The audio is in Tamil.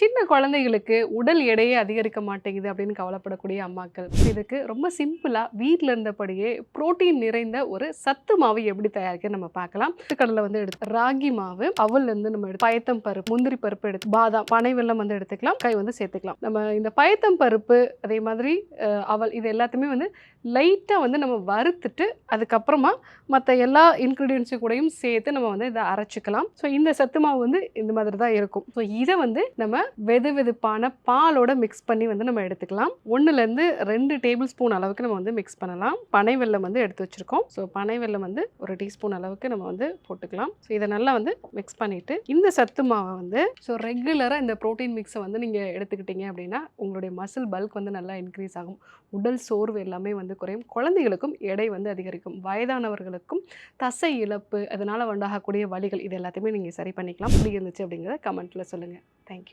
சின்ன குழந்தைகளுக்கு உடல் எடையே அதிகரிக்க மாட்டேங்குது அப்படின்னு கவலைப்படக்கூடிய அம்மாக்கள், இதுக்கு ரொம்ப சிம்பிளா வீட்ல இருந்தபடியே புரோட்டீன் நிறைந்த ஒரு சத்து மாவு எப்படி தயாரிக்க நம்ம பார்க்கலாம். கடலை வந்து எடுத்து ராகி மாவு, அவல் வந்து நம்ம எடுத்து பயத்தம் பருப்பு, முந்திரி பருப்பு எடுத்து பாதாம், பனை வெல்லம் வந்து எடுத்துக்கலாம், கை வந்து சேர்த்துக்கலாம். நம்ம இந்த பயத்தம் பருப்பு அதே மாதிரி அவல் இது எல்லாத்தையுமே வந்து லைட்டா வந்து நம்ம வறுத்துட்டு அதுக்கப்புறமா மற்ற எல்லா இன்க்ரீடியன்ஸு கூடயும் சேர்த்து நம்ம வந்து இதை அரைச்சிக்கலாம். ஸோ இந்த சத்து மாவு வந்து இந்த மாதிரி தான் இருக்கும். ஸோ இதை வந்து நம்ம வெது வெதுப்பான பாலோட மிக்ஸ் பண்ணி வந்து நம்ம எடுத்துக்கலாம். 1லேருந்து 2 டேபிள் ஸ்பூன் அளவுக்கு நம்ம வந்து மிக்ஸ் பண்ணலாம். பனை வெல்லம் வந்து எடுத்து வச்சிருக்கோம். ஸோ பனை வெல்லம் வந்து 1 டீஸ்பூன் அளவுக்கு நம்ம வந்து போட்டுக்கலாம். ஸோ இதை நல்லா வந்து மிக்ஸ் பண்ணிட்டு இந்த சத்து மாவை வந்து ரெகுலராக இந்த ப்ரோட்டீன் மிக்ஸை வந்து நீங்கள் எடுத்துக்கிட்டீங்க அப்படின்னா உங்களுடைய மசில் பல்க் வந்து நல்லா இன்க்ரீஸ் ஆகும். உடல் சோர்வு எல்லாமே வந்து குறையும். குழந்தைகளுக்கும் எடை வந்து அதிகரிக்கும். வயதானவர்களுக்கும் தசை இழப்பு அதனால உண்டாகக்கூடிய வலிகள் இது எல்லாத்தையுமே நீங்கள் சரி பண்ணிக்கலாம். எப்படி இருந்துச்சு அப்படிங்கிறத கமெண்ட்டில் சொல்லுங்கள். தேங்க்யூ.